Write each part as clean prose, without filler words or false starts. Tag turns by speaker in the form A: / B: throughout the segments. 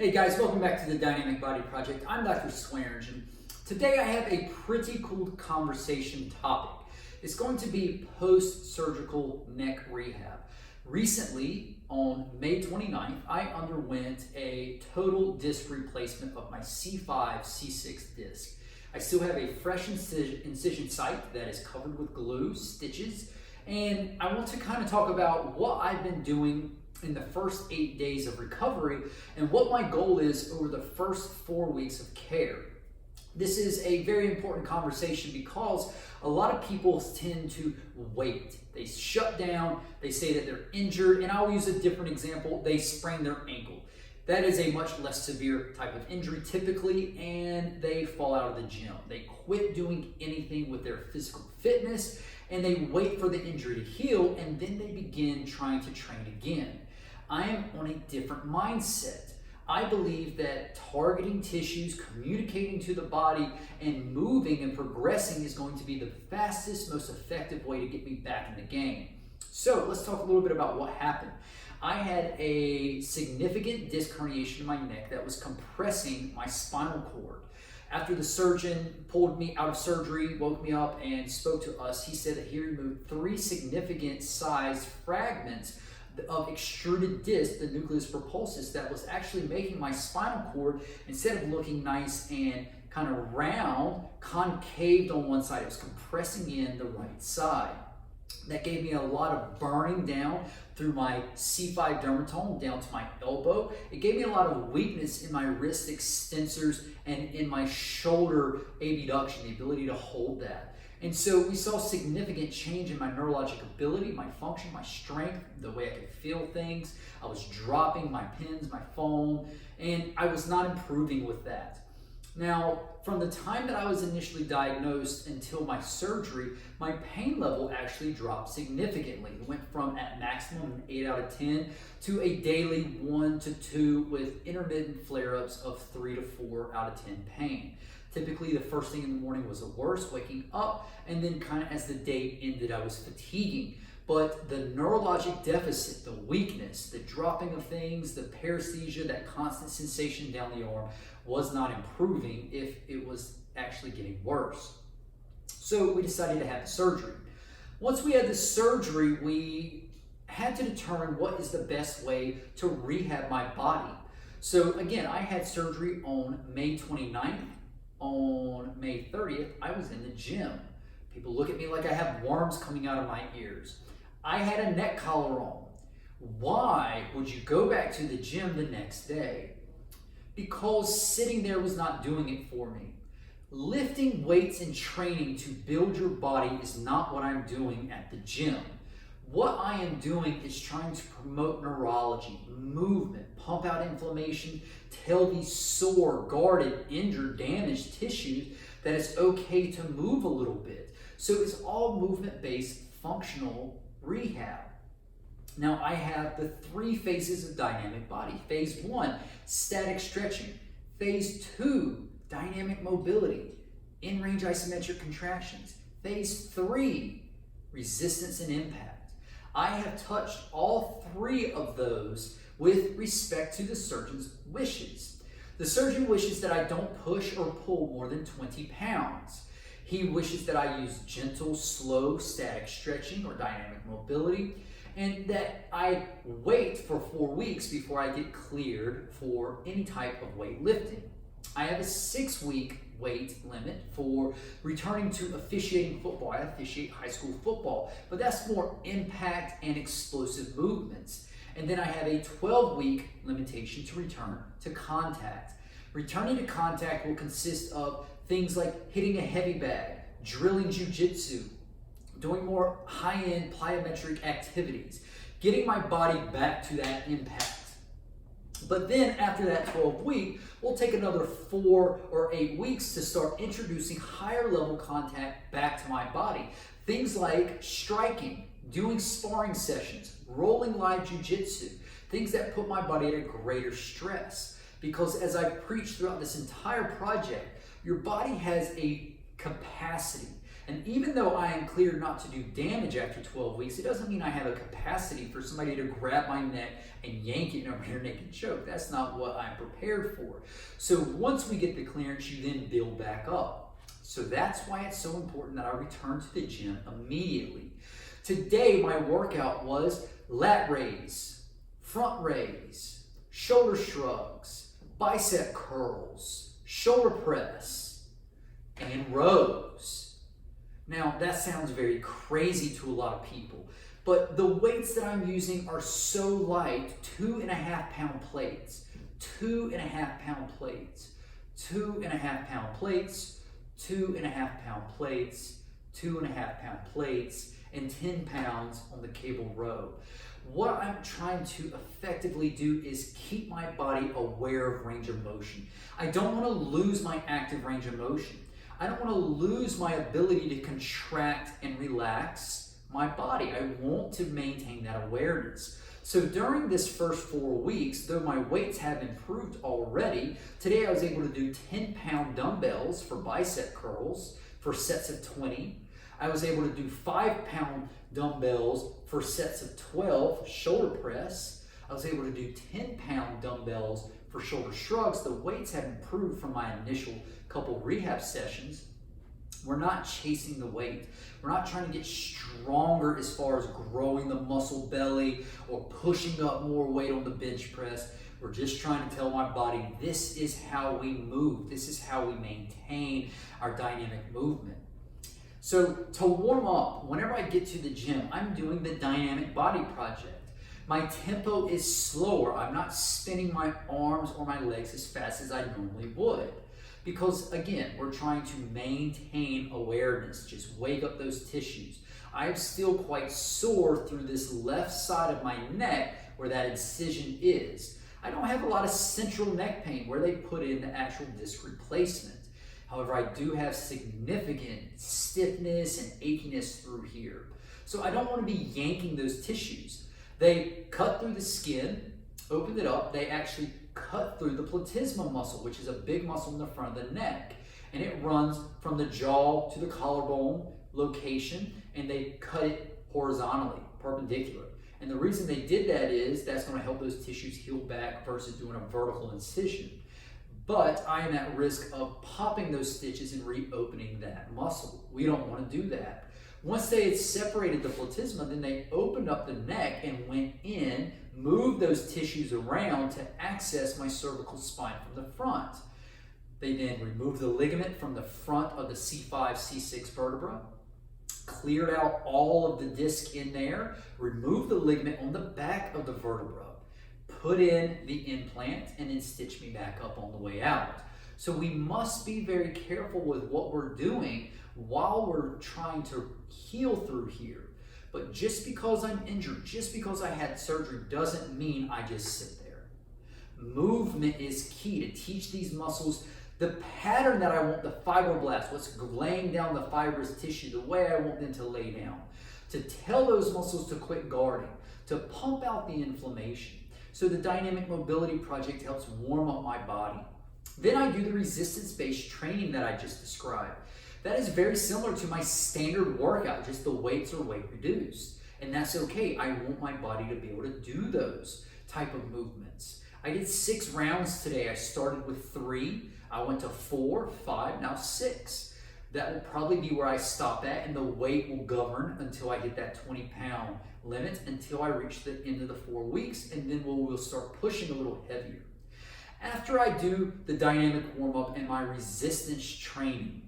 A: Hey guys, welcome back to the Dynamic Body Project. I'm Dr. Swearingen, and today I have a pretty cool conversation topic. It's going to be post-surgical neck rehab. Recently, on May 29th, I underwent a total disc replacement of my C5, C6 disc. I still have a fresh incision site that is covered with glue, stitches, and I want to kind of talk about what I've been doing in the first 8 days of recovery and what my goal is over the first 4 weeks of care. This is a very important conversation because a lot of people tend to wait. They shut down, they say that they're injured, and I'll use a different example. They sprain their ankle. That is a much less severe type of injury typically, and they fall out of the gym. They quit doing anything with their physical fitness, and they wait for the injury to heal, and then they begin trying to train again. I am on a different mindset. I believe that targeting tissues, communicating to the body, and moving and progressing is going to be the fastest, most effective way to get me back in the game. So let's talk a little bit about what happened. I had a significant disc herniation in my neck that was compressing my spinal cord. After the surgeon pulled me out of surgery, woke me up, and spoke to us, he said that he removed 3 significant sized fragments of extruded disc, the nucleus pulposus, that was actually making my spinal cord, instead of looking nice and kind of round, concaved on one side. It was compressing in the right side. That gave me a lot of burning down through my C5 dermatome down to my elbow. It gave me a lot of weakness in my wrist extensors and in my shoulder abduction, the ability to hold that. And so we saw significant change in my neurologic ability, my function, my strength, the way I could feel things. I was dropping my pens, my phone, and I was not improving with that. Now, from the time that I was initially diagnosed until my surgery, my pain level actually dropped significantly. It went from at maximum an 8 out of 10 to a daily 1 to 2 with intermittent flare-ups of 3 to 4 out of 10 pain. Typically, the first thing in the morning was the worst, waking up, and then kind of as the day ended, I was fatiguing. But the neurologic deficit, the weakness, the dropping of things, the paresthesia, that constant sensation down the arm was not improving if it was actually getting worse. So we decided to have the surgery. Once we had the surgery, we had to determine what is the best way to rehab my body. So again, I had surgery on May 29th. On May 30th, I was in the gym. People look at me like I have worms coming out of my ears. I had a neck collar on. Why would you go back to the gym the next day? Because sitting there was not doing it for me. Lifting weights and training to build your body is not what I'm doing at the gym. What I am doing is trying to promote neurology, movement, pump out inflammation, tell these sore, guarded, injured, damaged tissues that it's okay to move a little bit. So it's all movement-based functional rehab. Now I have the 3 phases of dynamic body. Phase 1, static stretching. Phase 2, dynamic mobility, in-range isometric contractions. Phase 3, resistance and impact. I have touched all 3 of those with respect to the surgeon's wishes. The surgeon wishes that I don't push or pull more than 20 pounds. He wishes that I use gentle, slow, static stretching or dynamic mobility, and that I wait for 4 weeks before I get cleared for any type of weightlifting. I have a 6-week weight limit for returning to officiating football. I officiate high school football, but that's more impact and explosive movements. And then I have a 12-week limitation to return to contact. Returning to contact will consist of things like hitting a heavy bag, drilling jiu-jitsu, doing more high-end plyometric activities, getting my body back to that impact. But then after that 12-week, we'll take another 4 or 8 weeks to start introducing higher level contact back to my body. Things like striking, doing sparring sessions, rolling live jiu-jitsu, things that put my body at a greater stress. Because as I've preached throughout this entire project, your body has a capacity And even though I am cleared not to do damage after 12 weeks, it doesn't mean I have a capacity for somebody to grab my neck and yank it in a rear naked choke. That's not what I'm prepared for. So once we get the clearance, you then build back up. So that's why it's so important that I return to the gym immediately. Today, my workout was lat raise, front raise, shoulder shrugs, bicep curls, shoulder press, and rows. Now, that sounds very crazy to a lot of people, but the weights that I'm using are so light, 2.5 pound plates, 2.5 pound plates, 2.5 pound plates, 2.5 pound plates, 2.5 pound plates, and 10 pounds on the cable row. What I'm trying to effectively do is keep my body aware of range of motion. I don't want to lose my active range of motion. I don't want to lose my ability to contract and relax my body. I want to maintain that awareness. So during this first 4 weeks, though my weights have improved already, today I was able to do 10-pound dumbbells for bicep curls for sets of 20. I was able to do 5-pound dumbbells for sets of 12 shoulder press. I was able to do 10-pound dumbbells for shoulder shrugs. The weights have improved from my initial couple rehab sessions. We're not chasing the weight. We're not trying to get stronger as far as growing the muscle belly or pushing up more weight on the bench press. We're just trying to tell my body, this is how we move. This is how we maintain our dynamic movement. So to warm up, whenever I get to the gym, I'm doing the dynamic body project. My tempo is slower. I'm not spinning my arms or my legs as fast as I normally would. Because again, we're trying to maintain awareness, just wake up those tissues. I'm still quite sore through this left side of my neck where that incision is. I don't have a lot of central neck pain where they put in the actual disc replacement. However, I do have significant stiffness and achiness through here. So I don't want to be yanking those tissues. They cut through the skin, opened it up, they actually cut through the platysma muscle, which is a big muscle in the front of the neck. And it runs from the jaw to the collarbone location, and they cut it horizontally, perpendicular. And the reason they did that is that's going to help those tissues heal back versus doing a vertical incision. But I am at risk of popping those stitches and reopening that muscle. We don't want to do that. Once they had separated the platysma, then they opened up the neck and went in, moved those tissues around to access my cervical spine from the front. They then removed the ligament from the front of the C5, C6 vertebra, cleared out all of the disc in there, removed the ligament on the back of the vertebra, put in the implant, and then stitched me back up on the way out. So we must be very careful with what we're doing while we're trying to heal through here. But just because I'm injured, just because I had surgery, doesn't mean I just sit there. Movement is key to teach these muscles the pattern that I want the fibroblasts, what's laying down the fibrous tissue, the way I want them to lay down, to tell those muscles to quit guarding, to pump out the inflammation. So the dynamic mobility project helps warm up my body. Then I do the resistance-based training that I just described. That is very similar to my standard workout, just the weights are weight reduced. And that's okay. I want my body to be able to do those type of movements. I did 6 rounds today. I started with 3. I went to 4, 5, now 6. That will probably be where I stop at, and the weight will govern until I hit that 20-pound limit, until I reach the end of the 4 weeks, and then we'll start pushing a little heavier. After I do the dynamic warm-up and my resistance training,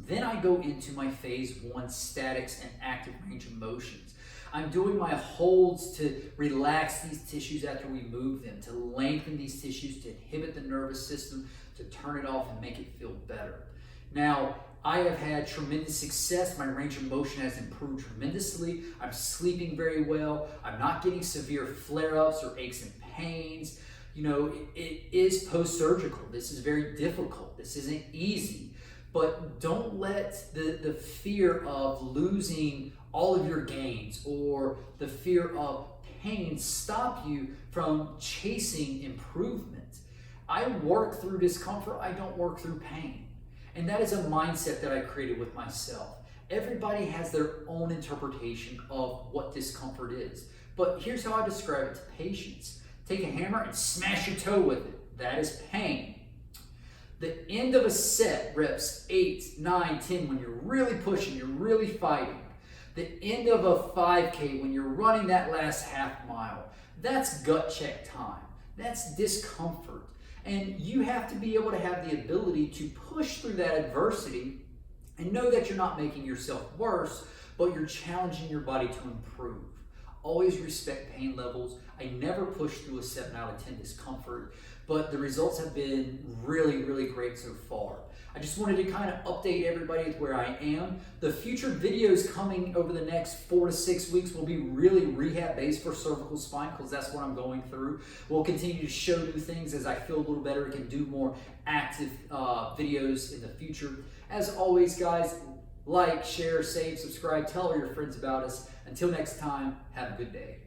A: then I go into my phase 1 statics and active range of motions. I'm doing my holds to relax these tissues after we move them, to lengthen these tissues, to inhibit the nervous system, to turn it off and make it feel better. Now, I have had tremendous success. My range of motion has improved tremendously. I'm sleeping very well. I'm not getting severe flare-ups or aches and pains. You know, it is post-surgical. This is very difficult. This isn't easy. But don't let the fear of losing all of your gains or the fear of pain stop you from chasing improvement. I work through discomfort. I don't work through pain. And that is a mindset that I created with myself. Everybody has their own interpretation of what discomfort is. But here's how I describe it to patients. Take a hammer and smash your toe with it. That is pain. The end of a set, reps 8, 9, 10, when you're really pushing, you're really fighting. The end of a 5K, when you're running that last half mile, that's gut check time. That's discomfort. And you have to be able to have the ability to push through that adversity and know that you're not making yourself worse, but you're challenging your body to improve. Always respect pain levels. I never push through a 7 out of 10 discomfort, but the results have been really, really great so far. I just wanted to kind of update everybody with where I am. The future videos coming over the next 4 to 6 weeks will be really rehab based for cervical spine, because that's what I'm going through. We'll continue to show new things as I feel a little better and can do more active videos in the future. As always, guys, like, share, save, subscribe, tell all your friends about us. Until next time, have a good day.